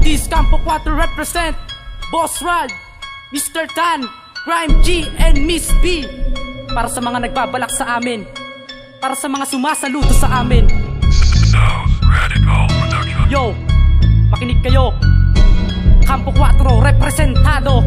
this Campo 4 represent Boss Rad, Mr. Tan, Crime G, and Miss B. Para sa mga nagbabalak sa amin, para sa mga sumasaludo sa amin. Yo, makinig kayo. Campo 4 representado.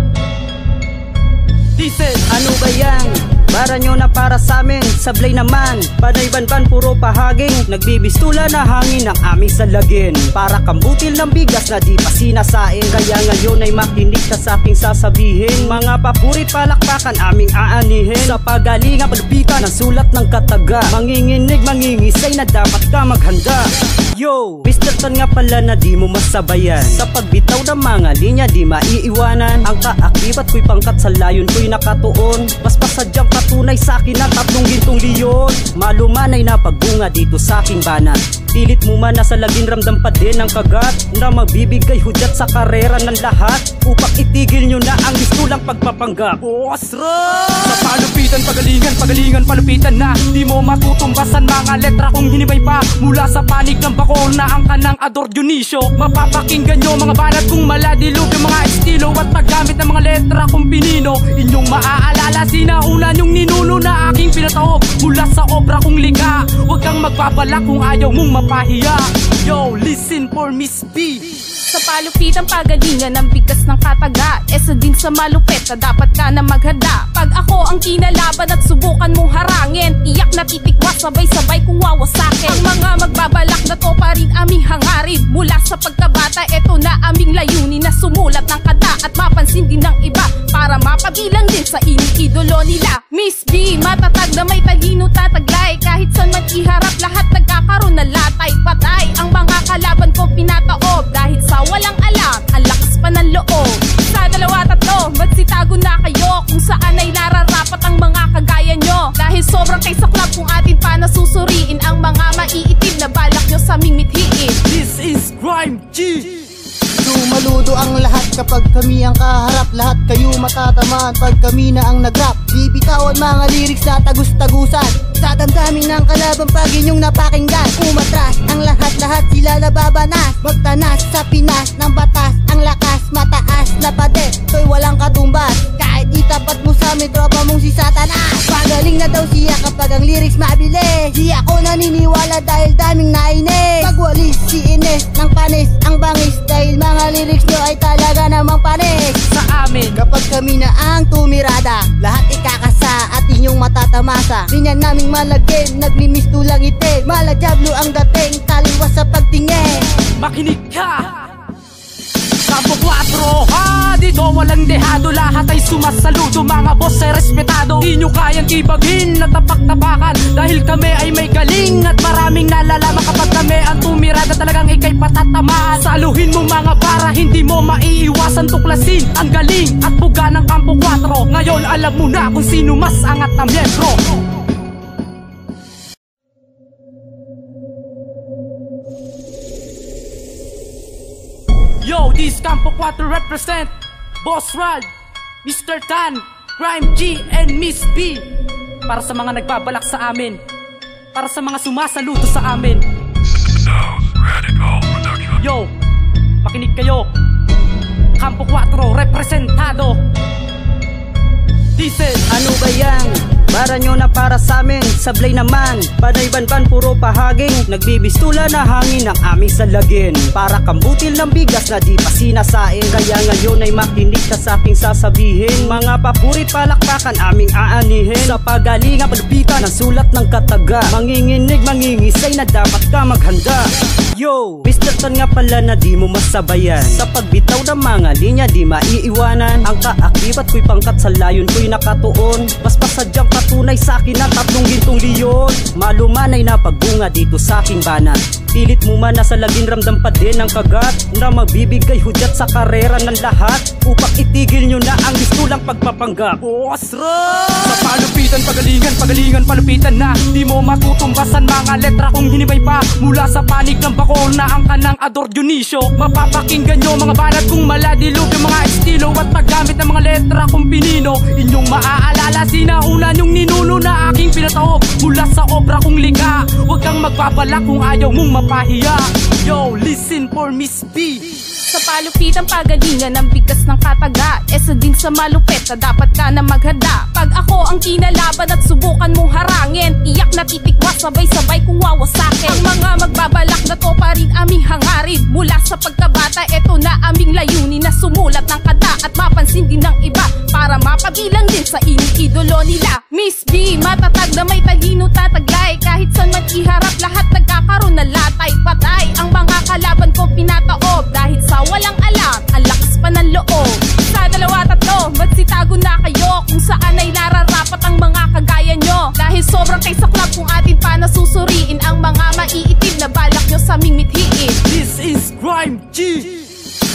Diesel. Ano ba yan? Bara nyo na para sa amin, sablay naman. Panay banban, puro pahaging. Nagbibistula na hangin ang aming salagin. Para kambutil ng bigas na di pa sinasain. Kaya ngayon ay makinig ka sa aking sasabihin. Mga papuri palakpakan aming aanihin. Sa pagalingan palupitan ng sulat ng kataga. Manginginig, mangingisay na dapat ka maghanda. Yo, Mr. Tan nga pala na di mo masabayan. Sa pagbitaw ng mga linya di maiiwanan. Ang kaakibat ko'y pangkat sa layon ko'y nakatuon. Mas pasadyang patunay sa'kin na 3 gintong leon. Malumanay na pagbunga dito sa aking banat. Pilit mo man nasa laging ramdam pa din ang kagat na magbibigay hudyat sa karera ng lahat. Upang itigil nyo na ang listulang pagpapanggap. Boss Rad! Sa palupitan, pagalingan, pagalingan, palupitan na. Di mo matutumbasan mga letra kung hinibay pa. Mula sa panig ng bako na ang kanang Ador Dionisio. Mapapakinggan nyo mga banat kung maladilog yung mga estilo. At paggamit ng mga letra kung pinino. Inyong maaalala sinauna yung ninuno na aking pinataob. Mula sa obra kong liga. Huwag kang magbabalak kung ayaw mong mapahiya. Yo, listen for Miss B. Sa palupitang pagalingan ng bigas ng kataga. Esa din sa malupet na dapat ka na maghanda. Pag ako ang kinalaban at subukan mong harangin, iyak na titikwas, sabay-sabay kung wawasakin. Ang mga magbabalak na to pa rin aming hangarin. Mula sa pagkabata, eto na aming layunin na sumulat ng kanta at mapansin din ng iba. Para mapabilang din sa iniidolo nila. Miss B, matatag na may talino tataglay. Kahit saan man iharap, lahat nagkakaroon na latay. Patay ang mga kalaban ko pinataob. Dahil sa walang alam, ang lakas pa ng loob. Sa 2-3, magsitago na kayo kung saan ay nararapat ang mga kagaya nyo. Dahil sobrang kay saklap kung atin pa nasusuriin ang mga maiitim na balak nyo sa aming mithiin. This is Crime G. Lumaludo ang lahat kapag kami ang kaharap. Lahat kayo matatamaan pag kami na ang nag-rap. Bibitawan mga lyrics na tagus-tagusan. Sa damdamin ng kalaban pag inyong napakinggan. Umatras ang lahat-lahat sila nababanas. Magtanas sa Pinas ng batas. Ang lakas mataas na padet, to'y walang katumbas. Kahit itapat mo sa amin tropa mong si Satanas. Pagaling na daw siya kapag ang lyrics mabilis. Di ako naniniwala dahil daming nainis. Pagwalis si Ines ng panis ang bangis. Dahil mga lyrics nyo ay talaga namang panis. Sa amin kapag kami na ang tumirada, lahat ikakasa at inyong matatamasa. Linyan naming malagim, naglimistulang itim. Malajablo ang dating, taliwas sa pagtingin. makinig ka. Campo 4, ha, dito walang dehado. Lahat ay sumasaludo, mga boss ay respetado. Di nyo kayang ibagin na tapak-tapakan. Dahil kami ay may galing at maraming nalalaman. Kapag kami ang tumirada, talagang ikay patatamaan. Saluhin mo mga para hindi mo maiiwasan tuklasin ang galing at buga ng Campo 4. Ngayon alam mo na kung sino mas angat na miyembro. Yo, this Campo 4 represent Boss Rad, Mr. Tan, Crime G, and Miss B. Para sa mga nagbabalak sa amin, para sa mga sumasaludo sa amin. Yo, makinig kayo. Campo 4 representado. Diesel. Ano ba yan? Bara nyo na para sa amin, sablay naman. Panay banban, puro pahaging. Nagbibistula na hangin ang aming salagin. Para kambutil ng bigas na di pa sinasain. Kaya ngayon ay makinig ka sa aking sasabihin. Mga papuri palakpakan aming aanihin. Sa pagalingan palupitan ng sulat ng kataga. Manginginig, mangingisay na dapat ka maghanda. Yo, Mr. Tan nga pala na di mo masabayan. Sa pagbitaw ng mga linya di maiiwanan. Ang kaakibat ko'y pangkat sa layon ko'y nakatuon. Mas pasadyang patunay sa'kin na 3 gintong leon. Malumanay na pagbunga dito sa aking banat. Pilit mo man nasa laging ramdam pa din ang kagat na magbibigay hudyat sa karera ng lahat. Upang itigil nyo na ang listulang pagpapanggap. Boss Rad! Sa palupitan, pagalingan, pagalingan, palupitan na. Di mo matutumbasan mga letra kung hinibay pa. Mula sa panig ng bako na ang kanang Ador Dionisio. Mapapakinggan nyo mga banat kung maladilog yung mga estilo. At paggamit ng mga letra kung pinino. Inyong maaalala sinauna yung ninuno na aking pinataob. Mula sa obra kong liga. Huwag kang magbabalak kung ayaw mong mapahiya. Yo, listen for Miss B. Sa palupitang pagalingan ng bigkas ng kataga, esa din sa malupet na dapat ka na maghanda. Pag ako ang kinalaban at subukan mong harangin, iyak na titikwas sabay-sabay kung wawasakin. Ang mga magbabalak na to pa rin aming hangarin. Mula sa pagkabata, eto na aming layunin na sumulat ng kanta at mapansin din ng iba para mapabilang din sa iniidolo nila. Miss B, matatag na may talino tataglay, kahit saan man iharap lahat nagkakaroon na latay. Patay ang mga kalaban kong pinataob dahil sa walang alam, ang lakas pa ng loob. Sa 2-3, magsitago na kayo kung saan ay nararapat ang mga kagaya nyo. Dahil sobrang kay saklap kung atin pa nasusuriin ang mga maiitim na balak nyo sa aming mithiin. This is Grime G.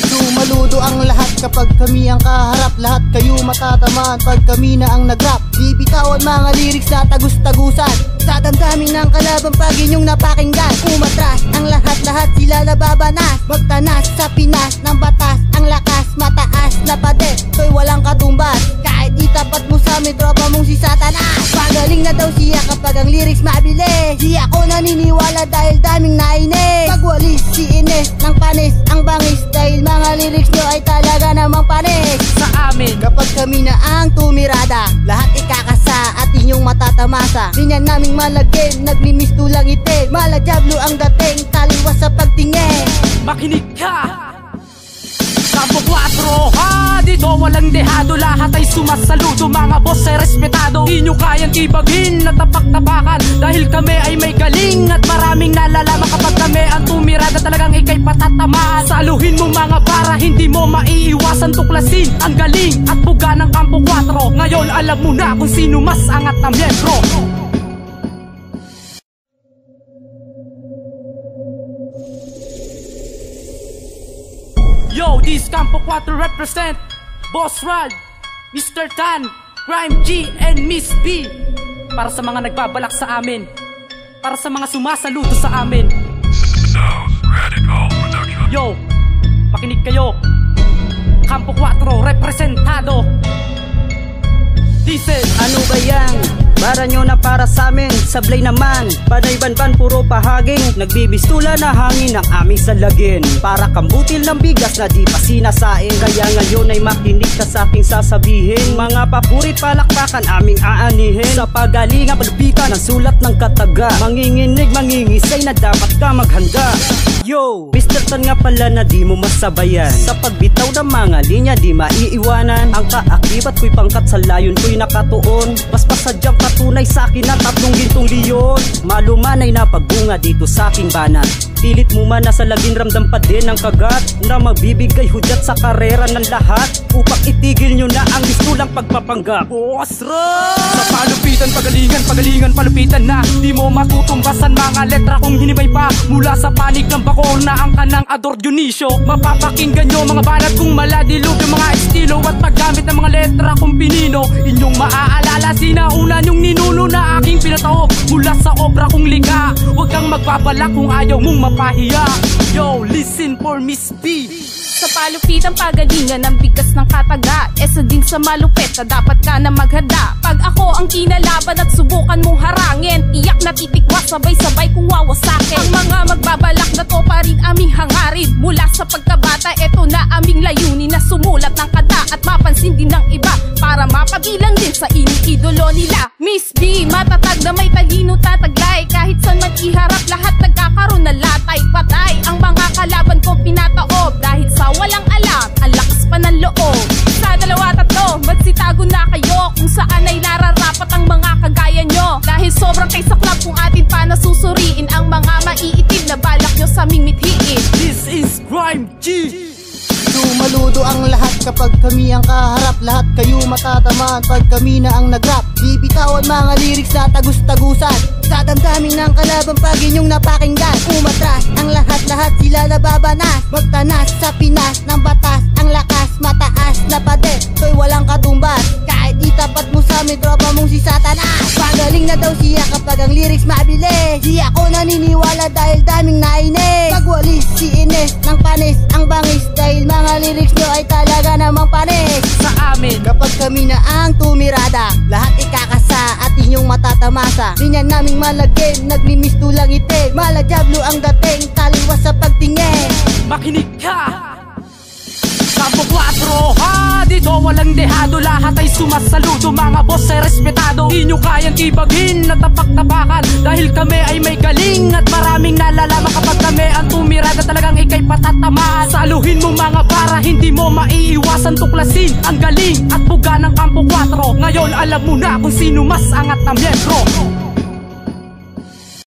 Sumaludo ang lahat kapag kami ang kaharap. Lahat kayo matatamaan pag kami na ang nag-rap. Bibitawan mga lyrics na tagus-tagusan sa damdamin ng kalaban pag inyong napakinggan. Umatras ang lahat-lahat, sila nababanas. Magtanas sa Pinas ng batas, ang lakas mataas na pader, to'y walang katumbas. Kahit itapat mo sa amin, tropa mong si Satanas. Pagaling na daw siya kapag ang lyrics mabilis. Di ako naniniwala dahil daming nainis. Pagwalis si Ines ng panis, ang bangis dahil mga lyrics nyo ay talaga namang panis. Sa amin, kapag kami na ang tumirada, lahat ikakasa at inyong matatamasa. Minyan naming malagim, naglimistulang itim. Malajablo ang dating, taliwas sa pagtingin. makinig ka. Kampo 4, ha? Dito walang dehado, lahat ay sumasaludo. Mga boss ay respetado, di nyo kayang ibagin na tapak-tapakan. Dahil kami ay may galing at maraming nalalaman. Kapag kami ang tumirada, talagang ikay patatamaan. Saluhin mo mga para, hindi mo maiiwasan tuklasin ang galing at buga ng Kampo 4. Ngayon alam mo na kung sino mas angat na miyembro. Yo, this Kampo 4 represent Boss Rad, Mr. Tan, Grime G, and Miss B. Para sa mga nagbabalak sa amin, para sa mga sumasaludo sa amin. Yo, makinig kayo. Kampo 4 representado. This is Ano ba yan? Bara nyo na para sa amin, sablay naman. Panay banban, puro pahaging. Nagbibistula na hangin ang aming salagin. Para kambutil ng bigas na di pa sinasain. Kaya ngayon ay makinig ka sa aking sasabihin. Mga papurit palakpakan aming aanihin. Sa pagalingan, palupitan ang sulat ng kataga. Manginginig, mangingisay na dapat ka maghanda. Yo, Mr. Tan nga pala na di mo masabayan. Sa pagbitaw ng mga linya di maiiwanan. Ang kaakibat ko'y pangkat sa layon ko'y nakatuon. Mas pasadyang patunay sa akin na 3 gintong leon. Malumanay na pagbunga dito sa aking banat. Pilit mo man nasa laging ramdam pa din ang kagat na magbibigay hudyat sa karera ng lahat upang itigil nyo na ang mistulang pagpapanggap. Boss Rad! Sa palupitan, pagalingan, pagalingan, palupitan na di mo matutumbasan mga letra kung hinimay pa mula sa panig ng bakol na ang kanang Ador Dionisio. Mapapakinggan nyo mga banat kung maladilog yung mga estilo at paggamit ng mga letra kung pinino. Inyong maaalala sinauna nyong ninuno na aking pinataob mula sa obra kong liga. Huwag kang magbabalak kung ayaw mong mapahiya. Yo, listen for Miss B. Sa palupitang pagalingan ng bigkas ng kataga, esa din sa malupet na dapat ka na maghanda. Pag ako ang kinalaban at subukan mong harangin, iyak na titikwas sabay-sabay kung wawasakin. Ang mga magbabalak na to pa rin aming hangarin. Mula sa pagkabata, eto na aming layunin na sumulat ng kanta at mapansin din ng iba para mapabilang din sa iniidolo nila. Miss B, matatag na may talino tataglay, kahit saan man iharap lahat nagkakaroon na latay. Patay ang mga kalaban ko pinataob dahil sa walang alam, ang lakas pa ng loob. Sa 2-3, magsitago na kayo kung saan ay nararapat ang mga kagaya nyo. Dahil sobrang kay saklap kung atin pa nasusuriin ang mga maiitim na balak nyo sa aming mithiin. This is Grime G. Sumaludo ang lahat kapag kami ang kaharap. Lahat kayo matatamaan pag kami na ang nag-rap. Bibitawan mga lyrics na tagus-tagusan sa damdamin ng kalaban pag inyong napakinggan. Umatras ang lahat-lahat, sila nababanas. Magtanas sa Pinas ng batas, ang lakas mataas na pader, to'y walang katumbas. Kahit itapat mo sa amin, tropa mong si Satanas. Pagaling na daw siya kapag ang lyrics mabilis. Di ako naniniwala dahil daming nainis. Pagwalis si Ines ng panis, ang bangis dahil mga lyrics nyo ay talaga namang panis. Sa amin, kapag kami na ang tumirada, lahat ikakasa at inyong matatamasa. Minyan naming malagim, naglimistulang itim. Malajablo ang dating, taliwas sa pagtingin. makinig ka. dito walang dehado, lahat ay sumasaludo. Mga boss ay respetado, di nyo kayang ibaghin na tapak-tapakan, dahil kami ay may galing at maraming nalalaman. Kapag kami ang tumira na talagang ikay patatamaan, saluhin mo mga para hindi mo maiiwasan tuklasin ang galing at buga ng Kampo 4. Ngayon alam mo na kung sino mas angat na miyembro.